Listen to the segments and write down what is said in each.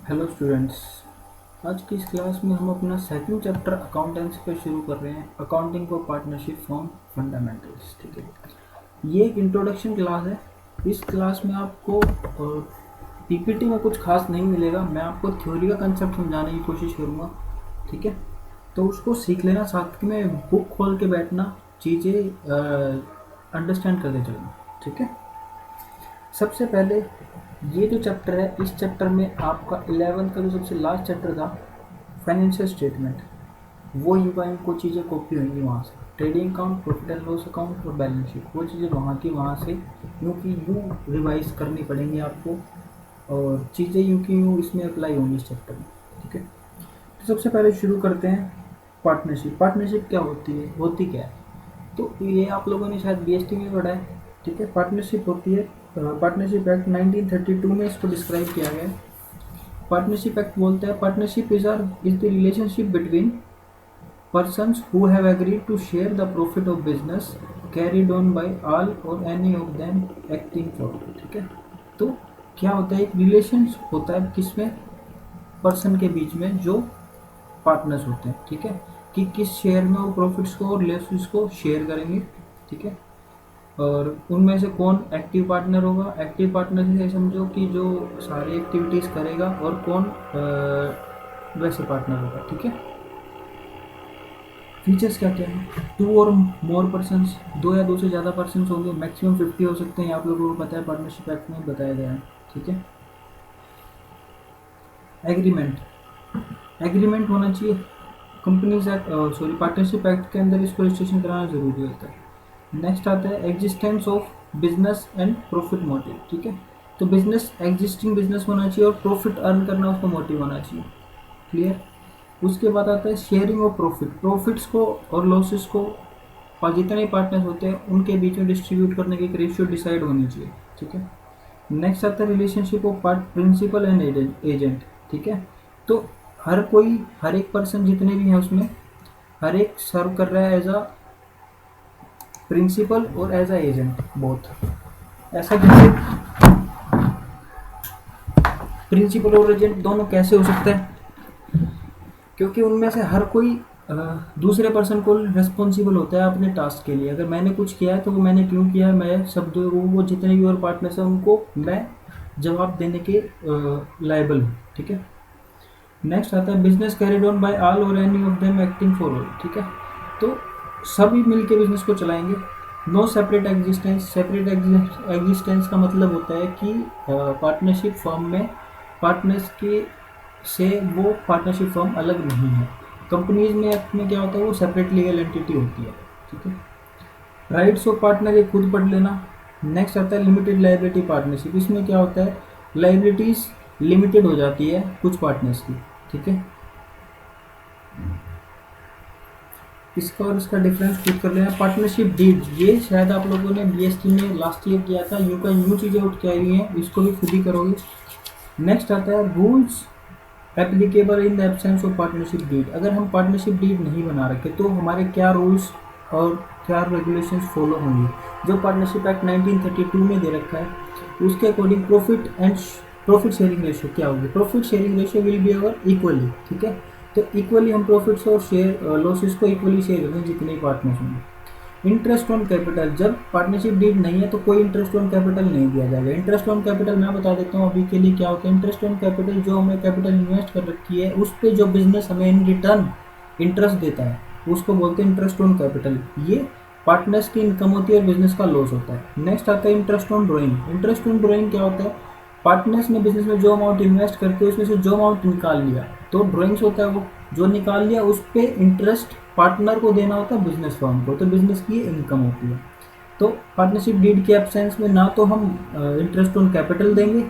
Hello students. आज की इस क्लास में हम अपना सेकंड चैप्टर अकाउंटेंसी पे शुरू कर रहे हैं। Accounting for partnership form fundamentals. ठीक है, ये एक इंट्रोडक्शन क्लास है। इस क्लास में आपको पीपीटी में कुछ खास नहीं मिलेगा। मैं आपको थ्योरी का कंसेप्ट समझाने की कोशिश करूँगा। ठीक है, तो उसको सीख लेना, साथ में बुक खोल के बैठना, चीज़ें अंडरस्टैंड करते चलना। ठीक है, सबसे पहले ये जो चैप्टर है, इस चैप्टर में आपका 11th का जो सबसे लास्ट चैप्टर था फाइनेंशियल स्टेटमेंट, वो इनको चीज़ें कॉपी होंगी वहाँ से। Trading account, profit and loss account और बैलेंस शीट, वो चीज़ें वहाँ की वहाँ से यूँ की यूँ रिवाइज करनी पड़ेंगी आपको, और चीज़ें यूँ की यूँ इसमें अप्लाई होंगी इस चैप्टर में। ठीक है, तो सबसे पहले शुरू करते हैं पार्टनरशिप। पार्टनरशिप क्या होती क्या है? तो ये आप लोगों ने शायद बीएसटी में पढ़ा है। ठीक है, पार्टनरशिप होती है, पार्टनरशिप एक्ट 1932 में इसको डिस्क्राइब किया गया है। पार्टनरशिप एक्ट बोलता है partnership is the relationship between persons who have agreed to share the profit of business carried on by all or any of them acting for। ठीक है, तो क्या होता है, एक रिलेशन होता है किसमें, पर्सन के बीच में जो पार्टनर्स होते हैं। ठीक है, कि किस शेयर में वो प्रॉफिट्स को और लॉसेस को शेयर करेंगे। ठीक है, और उनमें से कौन एक्टिव पार्टनर होगा। एक्टिव पार्टनर से समझो कि जो सारी एक्टिविटीज़ करेगा, और कौन वैसे पार्टनर होगा। ठीक है, फीचर्स क्या क्या हैं, टू और मोर पर्सनस, दो या दो से ज़्यादा पर्सनस होंगे, मैक्सिमम 50 हो सकते हैं, आप लोगों को पता है, पार्टनरशिप एक्ट में बताया गया है। ठीक है, एग्रीमेंट होना चाहिए। कंपनीज एक्ट पार्टनरशिप एक्ट के अंदर इसको रजिस्ट्रेशन कराना जरूरी होता है। नेक्स्ट आता है existence of business and profit motive. ठीक है, तो बिजनेस, एग्जिस्टिंग बिजनेस होना चाहिए और प्रॉफिट अर्न करना उसका मोटिव होना चाहिए। क्लियर। उसके बाद आता है शेयरिंग ऑफ प्रॉफिट्स को और लॉसेस को, और जितने पार्टनर्स होते हैं उनके बीच में डिस्ट्रीब्यूट करने की एक रेशियो डिसाइड होनी चाहिए। ठीक है, नेक्स्ट आता है relationship of part principal and agent. ठीक है, तो हर एक पर्सन जितने भी हैं उसमें हर एक सर्व कर रहा है एज अ प्रिंसिपल और एज अ एजेंट बोथ। ऐसा कैसे, प्रिंसिपल और एजेंट दोनों कैसे हो सकता है? क्योंकि उनमें से हर कोई दूसरे पर्सन को रिस्पॉन्सिबल होता है अपने टास्क के लिए। अगर मैंने कुछ किया है तो वो मैंने क्यों किया है, मैं सब वो जितने भी और पार्टनर्स हैं उनको मैं जवाब देने के लायबल हूँ। ठीक है, नेक्स्ट आता है business carried on by all or any of them acting for all. ठीक है, तो सभी मिलके बिजनेस को चलाएंगे। No separate existence. Separate existence का मतलब होता है कि पार्टनरशिप फर्म में पार्टनर्स के से वो पार्टनरशिप फर्म अलग नहीं है। कंपनीज में एक्ट में क्या होता है, वो सेपरेट लीगल एंटिटी होती है। ठीक है, राइट्स ऑफ पार्टनर ये खुद पढ़ लेना। नेक्स्ट आता है लिमिटेड लाइबिलिटी पार्टनरशिप। इसमें क्या होता है, लाइबिलिटीज लिमिटेड हो जाती है कुछ पार्टनर्स की। ठीक है, इसका और इसका डिफरेंस खुद कर लेना। पार्टनरशिप डीड, ये शायद आप लोगों ने बीएसटी में लास्ट ईयर किया था, यूँ का यूँ चीज़ें उठ के आई हुई हैं, इसको भी खुद ही करोगे। नेक्स्ट आता है rules applicable in the absence of partnership deed. अगर हम पार्टनरशिप डीड नहीं बना रखे तो हमारे क्या रूल्स और क्या रेगुलेशंस फॉलो होंगे। जो पार्टनरशिप एक्ट 1932 में दे रखा है उसके अकॉर्डिंग प्रॉफिट शेयरिंग रेशियो क्या होगी। Profit sharing ratio will be our equally. ठीक है, तो इक्वली हम प्रॉफिट्स और लॉसेस को इक्वली शेयर करें जितने पार्टनर्स होंगे। इंटरेस्ट ऑन कैपिटल, जब पार्टनरशिप डीड नहीं है तो कोई इंटरेस्ट ऑन कैपिटल नहीं दिया जाएगा। इंटरेस्ट ऑन कैपिटल मैं बता देता हूँ अभी के लिए क्या होता है। इंटरेस्ट ऑन कैपिटल, जो हमने कैपिटल इन्वेस्ट कर रखी है उस पर जो बिजनेस हमें इन रिटर्न इंटरेस्ट देता है उसको बोलते हैं इंटरेस्ट ऑन कैपिटल। ये पार्टनर्स की इनकम होती है और बिजनेस का लॉस होता है। नेक्स्ट आता है interest on drawing. Interest on drawing क्या होता है, पार्टनर्स ने बिजनेस में जो अमाउंट इन्वेस्ट करके उसमें से जो अमाउंट निकाल लिया, तो ड्रॉइंग्स होता है वो जो निकाल लिया उस पर इंटरेस्ट पार्टनर को देना होता है बिजनेस फर्म को, तो बिजनेस की इनकम होती है। तो पार्टनरशिप डीड के एब्सेंस में ना तो हम इंटरेस्ट ऑन कैपिटल देंगे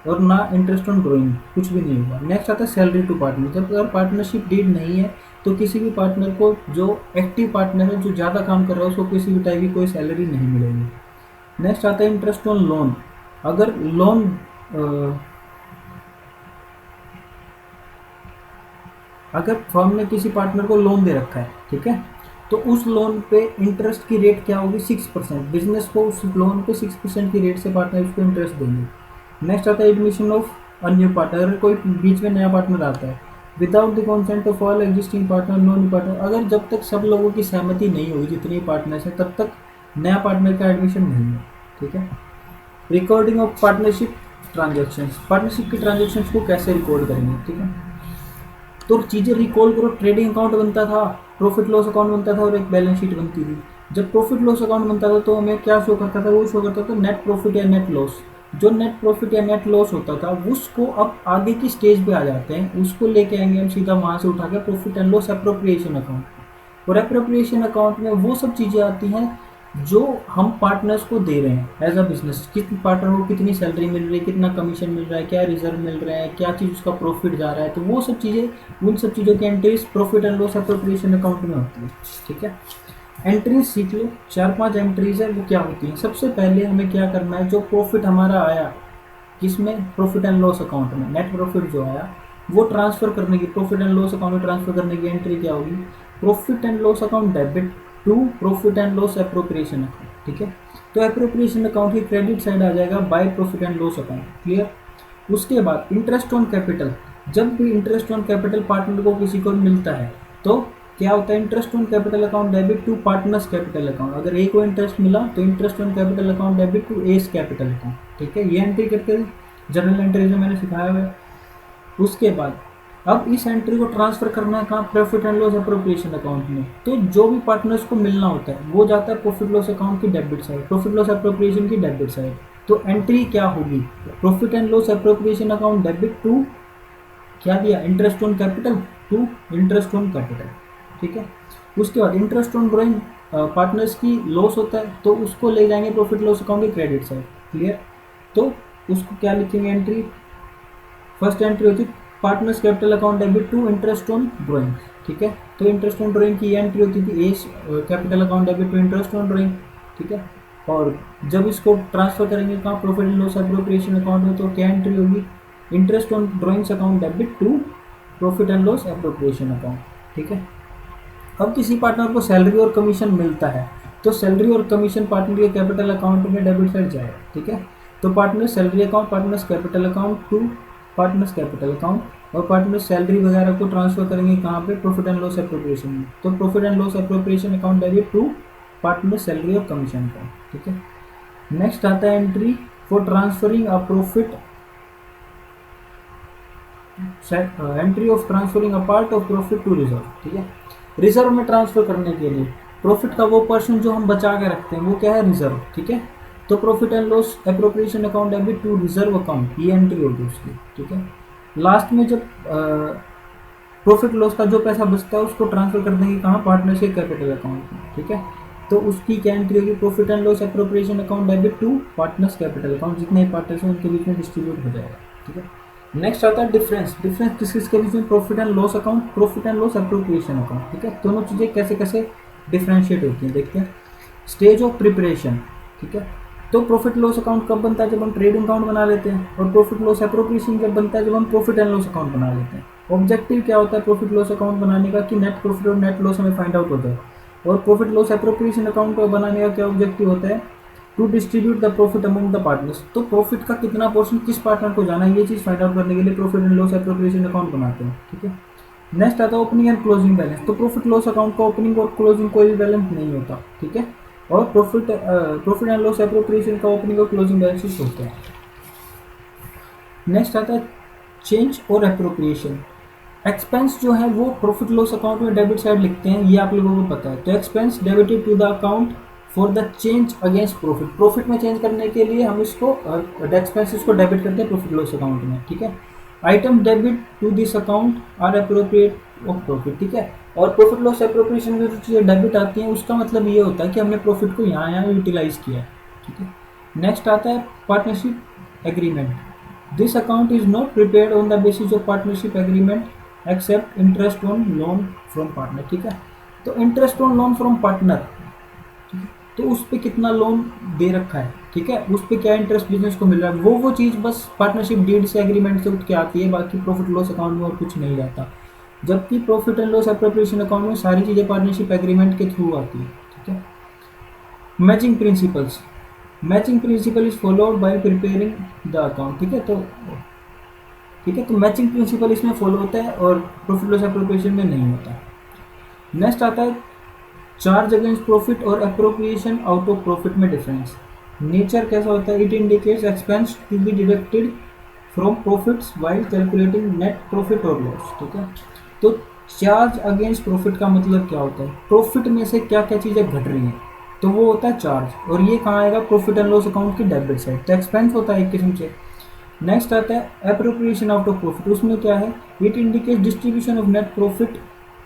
और ना इंटरेस्ट ऑन ड्रॉइंग, कुछ भी नहीं होगा। नेक्स्ट आता है सैलरी टू पार्टनर। जब अगर पार्टनरशिप डीड नहीं है तो किसी भी पार्टनर को, जो एक्टिव पार्टनर है जो ज़्यादा काम कर रहा है, उसको किसी भी टाइप की कोई सैलरी नहीं मिलेगी। नेक्स्ट आता है इंटरेस्ट ऑन लोन। अगर अगर फर्म ने किसी पार्टनर को लोन दे रखा है, ठीक है, तो उस लोन पे इंटरेस्ट की रेट क्या होगी, 6%। बिजनेस को उस लोन पे 6% की रेट से पार्टनर उसको इंटरेस्ट देंगे। नेक्स्ट आता है admission of a new partner, अगर कोई बीच में नया पार्टनर आता है, without the consent of all existing partner no new partner, अगर जब तक सब लोगों की सहमति नहीं होगी जितने पार्टनर्स हैं तब तक नया पार्टनर का एडमिशन नहीं है। ठीक है। Recording of partnership transactions, partnership की ट्रांजेक्शन्स को कैसे रिकॉर्ड करेंगे। ठीक है। तो चीज़ें रिकॉल करो, ट्रेडिंग अकाउंट बनता था, प्रॉफिट लॉस अकाउंट बनता था और एक बैलेंस शीट बनती थी। जब प्रॉफिट लॉस अकाउंट बनता था तो हमें क्या शो करता था, वो शो करता था नेट प्रॉफिट या नेट लॉस। जो नेट प्रॉफिट या नेट लॉस होता था उसको अब आगे की स्टेज पे आ जाते हैं, उसको लेके आएंगे हम सीधा वहाँ से उठा के profit and loss appropriation account. और एप्रोप्रिएशन अकाउंट में वो सब चीज़ें आती हैं जो हम पार्टनर्स को दे रहे हैं एज अ बिजनेस, कितने पार्टनर को कितनी सैलरी मिल रही है, कितना कमीशन मिल रहा है, क्या रिजर्व मिल रहा है, क्या चीज़ उसका प्रॉफिट जा रहा है, तो वो सब चीज़ें, उन सब चीज़ों की entries profit and loss appropriation account में होती है। ठीक है। एंट्रीज सीख लो, 4-5 एंट्रीज है, वो क्या होती हैं। सबसे पहले हमें क्या करना है, जो प्रॉफिट हमारा आया किसमें, प्रॉफिट एंड लॉस अकाउंट में, नेट प्रॉफिट जो आया वो ट्रांसफर करने की, प्रॉफिट एंड लॉस अकाउंट में ट्रांसफर करने की एंट्री क्या होगी, profit and loss account debit to profit and loss appropriation account. ठीक है। तो एप्रोप्रिएशन अकाउंट की क्रेडिट साइड आ जाएगा by profit and loss account. Clear. उसके बाद इंटरेस्ट ऑन कैपिटल, जब भी इंटरेस्ट ऑन कैपिटल पार्टनर को किसी को मिलता है तो क्या होता है, interest on capital account debit to partners capital account. अगर ए को इंटरेस्ट मिला तो interest on capital account debit to A's capital account. ठीक है। ये एंट्री करके जनरल एंट्रीज में मैंने सिखाया हुआ है। उसके बाद अब इस एंट्री को ट्रांसफर करना है कहाँ, profit and loss appropriation account में। तो जो भी पार्टनर्स को मिलना होता है वो जाता है प्रॉफिट लॉस अकाउंट की debit side, profit loss appropriation की डेबिट साइड। तो एंट्री क्या होगी, profit and loss appropriation account debit to क्या दिया, interest on capital to interest on capital. ठीक है। उसके बाद इंटरेस्ट ऑन ड्रॉइंग पार्टनर्स की लॉस होता है तो उसको ले जाएंगे प्रॉफिट लॉस अकाउंट की क्रेडिट साइड। क्लियर। तो उसको क्या लिखेंगे एंट्री, फर्स्ट एंट्री होती है partners capital account debit to interest on drawing. ठीक है। तो इंटरेस्ट ऑन ड्रॉइंग की एंट्री होती थी A's capital account debit to interest on drawing. ठीक है। और जब इसको ट्रांसफर करेंगे कहाँ, profit and loss appropriation account में, तो क्या एंट्री होगी, interest on drawings account debit to profit and loss appropriation account. ठीक है। अब किसी पार्टनर को सैलरी और कमीशन मिलता है तो सैलरी और कमीशन पार्टनर के कैपिटल अकाउंट में डेबिट साइड जाएगा। ठीक है। तो partner salary account, partners capital account to partners capital account, और पार्टनर सैलरी वगैरह को ट्रांसफर करेंगे कहाँ पे, प्रॉफिट एंड लॉस एप्रोप्रिएशन में। तो profit and loss appropriation account debit to partner salary और कमीशन अकाउंट। ठीक है। नेक्स्ट आता है entry for transferring a profit, entry of transferring a part of profit to reserve. ठीक है। रिजर्व में ट्रांसफर करने के लिए प्रॉफिट का वो पर्सन जो हम बचा के रखते हैं वो क्या है, रिजर्व। ठीक है। तो profit and loss appropriation account debit to reserve account, ये एंट्री होगी उसकी। ठीक है। लास्ट में जब प्रॉफिट लॉस का जो पैसा बचता है उसको ट्रांसफर कर देंगे कहाँ, पार्टनरशिप कैपिटल अकाउंट में। ठीक है। तो उसकी क्या एंट्री होगी, profit and loss appropriation account debit to partners capital account, जितने पार्टनर्स हैं उनके बीच में डिस्ट्रीब्यूट हो जाएगा। ठीक है। नेक्स्ट आता है डिफरेंस, डिफरेंस किसके बीच में, profit and loss account, profit and loss appropriation account. ठीक है। दोनों चीज़ें कैसे कैसे डिफ्रेंशिएट होती हैं देखते हैं। Stage of preparation. ठीक है। तो प्रॉफिट लॉस अकाउंट कब बनता है, जब हम ट्रेडिंग अकाउंट बना लेते हैं, और प्रॉफिट लॉस एप्रोप्रिएशन जब बनता है जब हम प्रॉफिट एंड लॉस अकाउंट बना लेते हैं। ऑब्जेक्टिव क्या होता है प्रॉफिट लॉस अकाउंट बनाने का, कि नेट प्रॉफिट और नेट लॉस हमें फाइंड आउट होता है। और प्रॉफिट लॉस एप्रोप्रिएशन अकाउंट बनाने का क्या ऑब्जेक्टिव होता है, to distribute the profit among the partners. तो प्रॉफिट का कितना पोर्शन किस पार्टनर को जाना है, ये चीज़ फाइंड आउट करने के लिए profit and loss appropriation account बनाते हैं। ठीक है। नेक्स्ट आता है ओपनिंग एंड क्लोजिंग बैलेंस। तो प्रॉफिट लॉस अकाउंट का ओपनिंग और क्लोजिंग कोई भी बैलेंस नहीं होता। ठीक है। और प्रॉफिट एंड लॉस एप्रोप्रिएशन का ओपनिंग और क्लोजिंग बैलेंस होते हैं। नेक्स्ट आता है चेंज और एप्रोप्रिएशन। एक्सपेंस जो है वो प्रॉफिट लॉस अकाउंट में डेबिट साइड लिखते हैं, ये आप लोगों को पता है। तो expense debited to the account for the change against profit, profit में चेंज करने के लिए हम इसको एक्सपेंसेस को डेबिट करते हैं प्रॉफिट लॉस अकाउंट में। ठीक है। Item debit to this account are appropriate of profit. ठीक है। और प्रॉफिट लॉस एप्रोप्रिएशन में जो चीज़ें डेबिट आती हैं उसका मतलब ये होता है कि हमने प्रॉफिट को यहाँ यूटिलाइज किया है। ठीक है। नेक्स्ट आता है partnership agreement. This account is not prepared on the basis of partnership agreement except interest on loan from partner. ठीक है। तो interest on loan from partner, तो उस पर कितना लोन दे रखा है, ठीक है, उस पर क्या इंटरेस्ट बिजनेस को मिल रहा है, वो चीज़ बस पार्टनरशिप डीड से एग्रीमेंट से उठ के आती है, बाकी प्रॉफिट लॉस अकाउंट में और कुछ नहीं जाता। जबकि profit and loss appropriation account में सारी चीज़ें पार्टनरशिप एग्रीमेंट के थ्रू आती है। ठीक है। Matching principles, matching principal is followed by preparing the account. ठीक है। तो ठीक है, तो मैचिंग प्रिंसिपल इसमें फॉलो होता है और प्रॉफिट लॉस एप्रोप्रिएशन में नहीं होता। नेक्स्ट आता है चार्ज अगेंस्ट प्रॉफिट और एप्रोप्रिएशन आउट ऑफ प्रॉफिट में डिफरेंस। नेचर कैसा होता है, it indicates expense to be deducted from profits while calculating net profit और लॉस। ठीक है, तो चार्ज अगेंस्ट प्रॉफिट का मतलब क्या होता है, प्रॉफिट में से क्या क्या चीज़ें घट रही हैं तो वो होता है चार्ज, और ये कहाँ आएगा, प्रॉफिट एंड लॉस अकाउंट की डेबिट साइड, तो एक्सपेंस होता है एक किस्म से। नेक्स्ट आता है एप्रोप्रिएशन आउट ऑफ प्रॉफिट, उसमें क्या है, it indicate distribution of net profit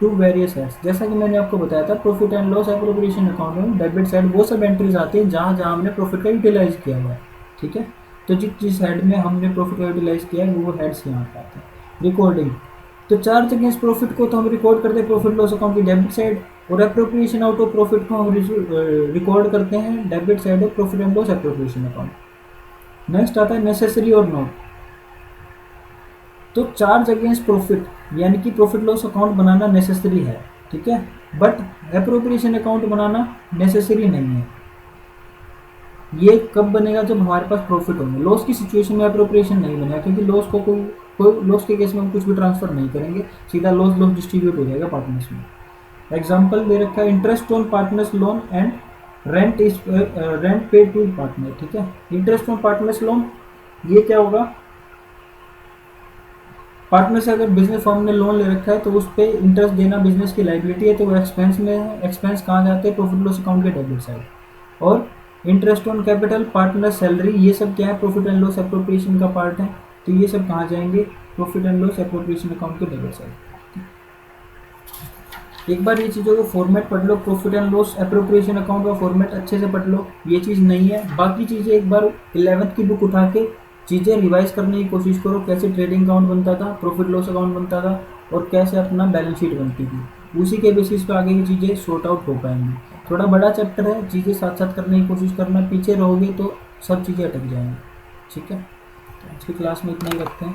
to various heads. जैसा कि मैंने आपको बताया था, profit and loss appropriation account में डेबिट साइड वो सब एंट्रीज आती हैं जहाँ जहाँ हमने प्रॉफिट का यूटिलाइज किया हुआ है। ठीक है, तो जिस हेड में हमने प्रॉफिट का यूटिलाइज किया है वो हेड्स यहाँ पे आते हैं। रिकॉर्डिंग, तो चार्ज अगेंस्ट प्रॉफिट को तो हम रिकॉर्ड करते हैं प्रॉफिट लॉस अकाउंट की डेबिट साइड, और एप्रोप्रिएशन आउट ऑफ प्रॉफिट को हम रिकॉर्ड करते हैं debit side of profit and loss appropriation account. Next आता है नेसेसरी और नॉट, तो चार्ज अगेंस्ट प्रॉफिट यानी कि प्रॉफिट लॉस अकाउंट बनाना नेसेसरी है, ठीक है, but appropriation account banana necessary नहीं है। ये कब बनेगा, जब हमारे पास प्रॉफिट होंगे। लॉस की सिचुएशन में एप्रोप्रिएशन नहीं बनेगा, क्योंकि लॉस को कोई लॉस के केस में हम कुछ भी ट्रांसफर नहीं करेंगे, सीधा लॉस डिस्ट्रीब्यूट हो जाएगा पार्टनर्स में। एग्जाम्पल दे रखा है, interest on partners loan and rent paid to partner. ठीक है, इंटरेस्ट ऑन पार्टनर्स लोन ये क्या होगा, पार्टनर से अगर बिजनेस फर्म ने लोन ले रखा है तो उस पर इंटरेस्ट देना बिजनेस की लाइबिलिटी है, तो वो एक्सपेंस में है। एक्सपेंस कहाँ जाते हैं, प्रॉफिट लॉस अकाउंट के डेबिट साइड। और interest on capital, partner salary, ये सब क्या है, प्रॉफिट एंड लॉस एप्रोप्रिएशन का पार्ट है, तो ये सब कहाँ जाएंगे, profit and loss appropriation account के डेबिट साइड। एक बार ये चीज़ों को फॉर्मेट पढ़ लो, profit and loss appropriation account का फॉर्मेट अच्छे से पढ़ लो, ये चीज़ नहीं है। बाकी चीज़ें एक बार 11th की बुक उठा के चीज़ें रिवाइज करने की कोशिश करो, कैसे ट्रेडिंग अकाउंट बनता था, प्रॉफिट लॉस अकाउंट बनता था, और कैसे अपना बैलेंस शीट बनती थी। उसी के बेसिस पे आगे की चीज़ें सॉर्ट आउट हो पाएंगी। थोड़ा बड़ा चैप्टर है, चीज़ें साथ साथ करने की कोशिश करना, पीछे रहोगे तो सब चीज़ें अटक जाएंगी। ठीक है, तो आज की क्लास में इतना ही रखते हैं।